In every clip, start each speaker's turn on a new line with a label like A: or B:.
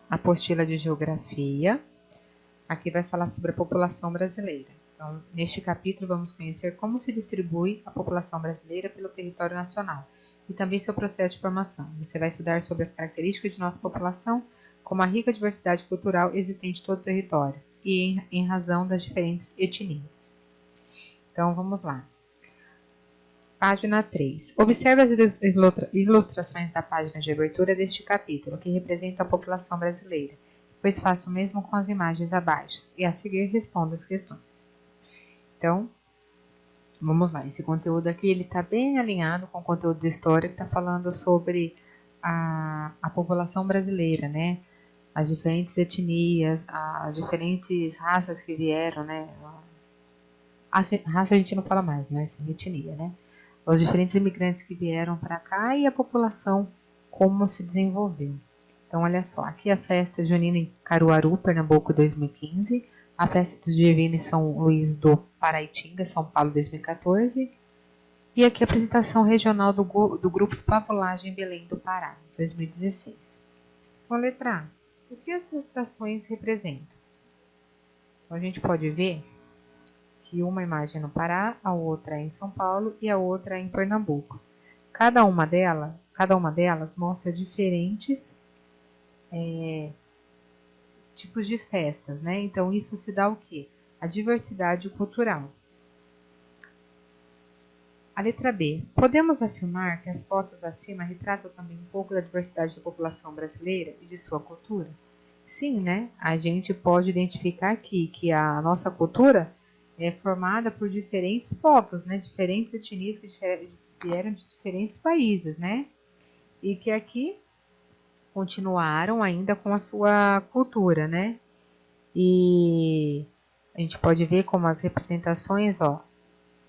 A: apostila de geografia. Aqui vai falar sobre a população brasileira. Então, neste capítulo vamos conhecer como se distribui a população brasileira pelo território nacional e também seu processo de formação. Você vai estudar sobre as características de nossa população, como a rica diversidade cultural existente em todo o território e em razão das diferentes etnias. Então, vamos lá. Página 3. Observe as ilustrações da página de abertura deste capítulo, que representam a população brasileira, pois faça o mesmo com as imagens abaixo, e a seguir responda as questões. Então, vamos lá. Esse conteúdo aqui está bem alinhado com o conteúdo de história, que está falando sobre a população brasileira, né? As diferentes etnias, as diferentes raças que vieram, né? Raça a gente não fala mais, né? Sim, etnia, né? Os diferentes imigrantes que vieram para cá e a população como se desenvolveu. Então, olha só, aqui a festa junina em Caruaru, Pernambuco, 2015, a festa do Divino em São Luís do Paraitinga, São Paulo, 2014, e aqui a apresentação regional do Grupo Pavulagem em Belém do Pará, 2016. Então, letra A, o que as ilustrações representam? Então, a gente pode ver que uma imagem é no Pará, a outra é em São Paulo e a outra é em Pernambuco. Cada uma delas mostra diferentes tipos de festas, né? Então, isso se dá o quê? A diversidade cultural. A letra B. Podemos afirmar que as fotos acima retratam também um pouco da diversidade da população brasileira e de sua cultura? Sim, né? A gente pode identificar aqui que a nossa cultura é formada por diferentes povos, né? Diferentes etnias que vieram de diferentes países, né? E que aqui continuaram ainda com a sua cultura, né? E a gente pode ver como as representações, ó,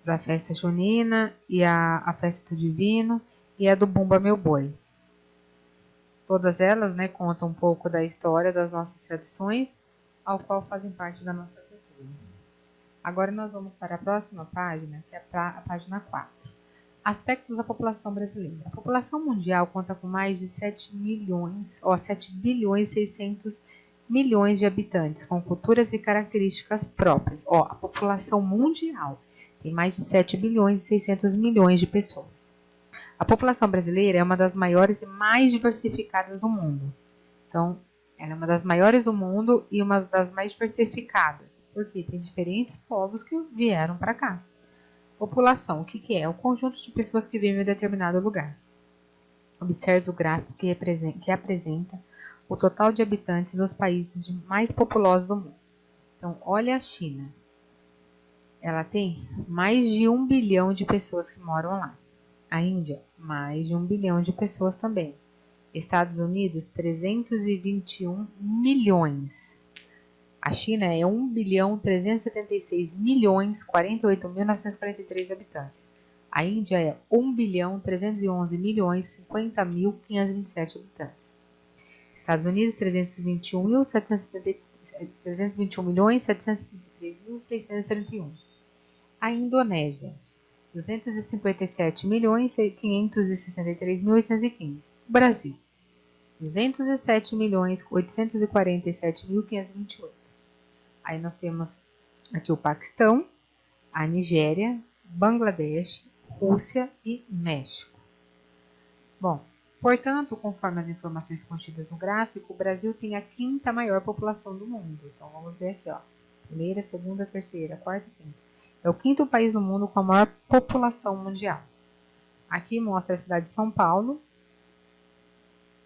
A: da festa junina e a festa do divino e a do Bumba Meu Boi. Todas elas, né, contam um pouco da história das nossas tradições, ao qual fazem parte da nossa cultura. Agora nós vamos para a próxima página, que é a página 4. Aspectos da população brasileira. A população mundial conta com mais de 7 bilhões e 600 milhões de habitantes, com culturas e características próprias. A população mundial tem mais de 7 bilhões e 600 milhões de pessoas. A população brasileira é uma das maiores e mais diversificadas do mundo. Então, ela é uma das maiores do mundo e uma das mais diversificadas, porque tem diferentes povos que vieram para cá. População, o que é? O conjunto de pessoas que vivem em um determinado lugar. Observe o gráfico que apresenta o total de habitantes dos países mais populosos do mundo. Então, olha a China. Ela tem mais de 1 bilhão de pessoas que moram lá. A Índia, mais de 1 bilhão de pessoas também. Estados Unidos, 321 milhões. A China é 1.376.048.943 habitantes. A Índia é 1.311.050.527 habitantes. Estados Unidos, 321.773.631. A Indonésia, 257.563.815. O Brasil, 207.847.528. Aí nós temos aqui o Paquistão, a Nigéria, Bangladesh, Rússia e México. Bom, portanto, conforme as informações contidas no gráfico, o Brasil tem a 5ª maior população do mundo. Então, vamos ver aqui, ó. 1ª, 2ª, 3ª, 4ª e 5ª. É o 5º país do mundo com a maior população mundial. Aqui mostra a cidade de São Paulo,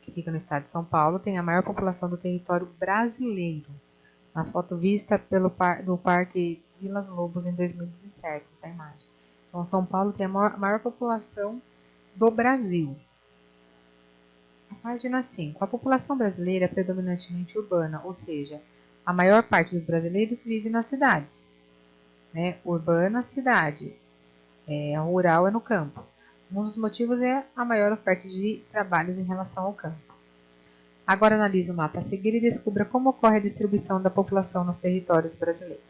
A: que fica no estado de São Paulo, tem a maior população do território brasileiro. Na foto vista do Parque Vilas Lobos em 2017, essa imagem. Então, São Paulo tem a maior população do Brasil. A página 5. A população brasileira é predominantemente urbana, ou seja, a maior parte dos brasileiros vive nas cidades. Né? Urbana, cidade. Rural é no campo. Um dos motivos é a maior oferta de trabalhos em relação ao campo. Agora analise o mapa a seguir e descubra como ocorre a distribuição da população nos territórios brasileiros.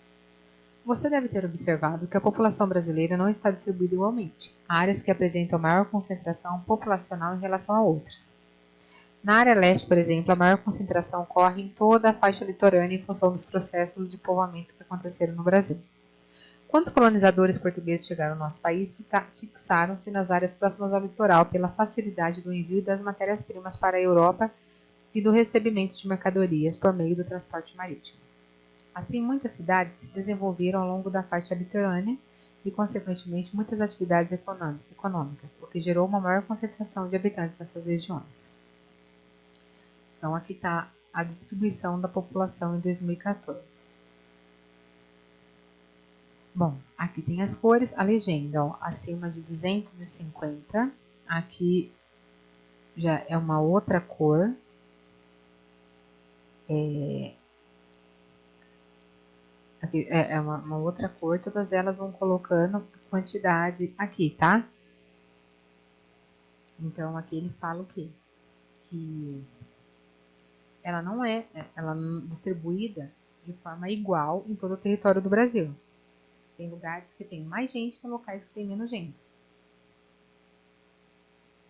A: Você deve ter observado que a população brasileira não está distribuída igualmente. Há áreas que apresentam maior concentração populacional em relação a outras. Na área leste, por exemplo, a maior concentração ocorre em toda a faixa litorânea em função dos processos de povoamento que aconteceram no Brasil. Quando os colonizadores portugueses chegaram ao nosso país, fixaram-se nas áreas próximas ao litoral pela facilidade do envio das matérias-primas para a Europa e do recebimento de mercadorias por meio do transporte marítimo. Assim, muitas cidades se desenvolveram ao longo da faixa litorânea e, consequentemente, muitas atividades econômicas, o que gerou uma maior concentração de habitantes nessas regiões. Então, aqui está a distribuição da população em 2014. Bom, aqui tem as cores, a legenda, ó, acima de 250, aqui já é uma outra cor, aqui é uma outra cor, todas elas vão colocando quantidade aqui, tá? Então, aqui ele fala o quê? Que ela não é distribuída de forma igual em todo o território do Brasil. Tem lugares que tem mais gente, tem locais que tem menos gente.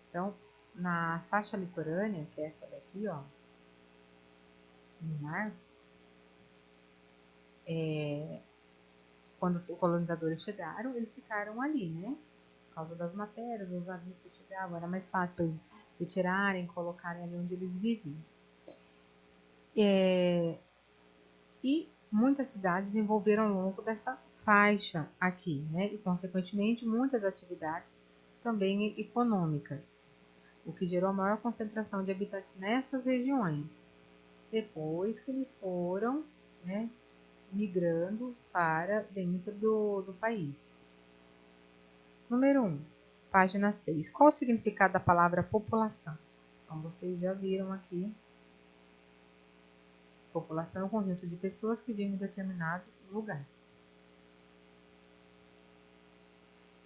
A: Então, na faixa litorânea, que é essa daqui, ó, no mar, quando os colonizadores chegaram, eles ficaram ali, né? Por causa das matérias, dos navios que chegavam, era mais fácil para eles retirarem, colocarem ali onde eles viviam. E muitas cidades desenvolveram ao longo dessa faixa aqui, né? E, consequentemente, muitas atividades também econômicas, o que gerou a maior concentração de habitantes nessas regiões. Depois que eles foram, né, migrando para dentro do país. Número 1, página 6. Qual o significado da palavra população? Então, vocês já viram aqui. População é um conjunto de pessoas que vivem em determinado lugar.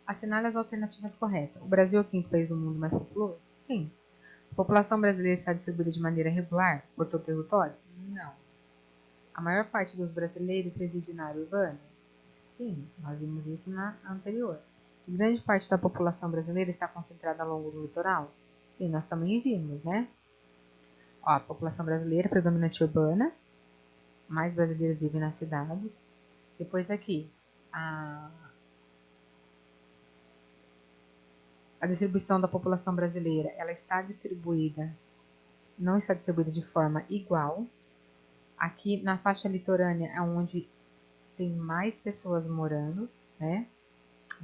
A: Assinale as alternativas corretas. O Brasil é o quinto país do mundo mais populoso? Sim. A população brasileira está distribuída de maneira regular por todo o território? Não. A maior parte dos brasileiros reside na área urbana? Sim, nós vimos isso na anterior. E grande parte da população brasileira está concentrada ao longo do litoral? Sim, nós também vimos, né? Ó, a população brasileira é predominante urbana, mais brasileiros vivem nas cidades. Depois aqui, a distribuição da população brasileira, ela está distribuída, não está distribuída de forma igual. Aqui na faixa litorânea é onde tem mais pessoas morando, né?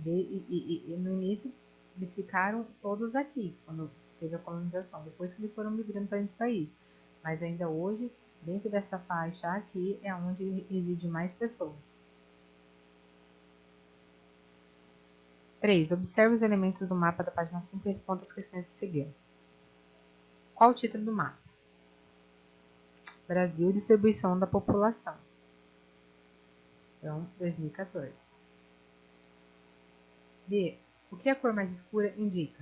A: E no início eles ficaram todos aqui, quando teve a colonização, depois que eles foram migrando para dentro do país. Mas ainda hoje, dentro dessa faixa aqui, é onde reside mais pessoas. 3. Observe os elementos do mapa da página 5 e responda as questões a seguir. Qual o título do mapa? Brasil, distribuição da população. Então, 2014. B. O que a cor mais escura indica?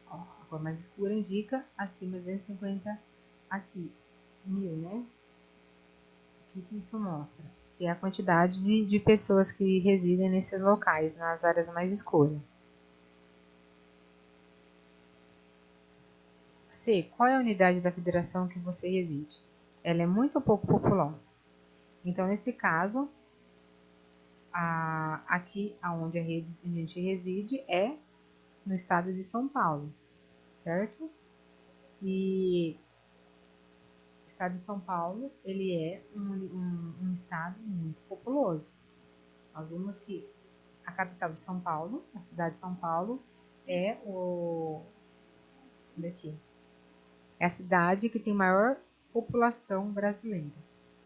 A: Ó, a cor mais escura indica acima de 250 aqui, 1000, né? O que isso mostra? Que é a quantidade de pessoas que residem nesses locais, nas áreas mais escuras. C. Qual é a unidade da federação que você reside? Ela é muito ou pouco populosa. Então, nesse caso, aqui onde a gente reside é no estado de São Paulo, certo? E o estado de São Paulo, ele é um estado muito populoso. Nós vimos que a capital de São Paulo, a cidade de São Paulo, é é a cidade que tem maior população brasileira.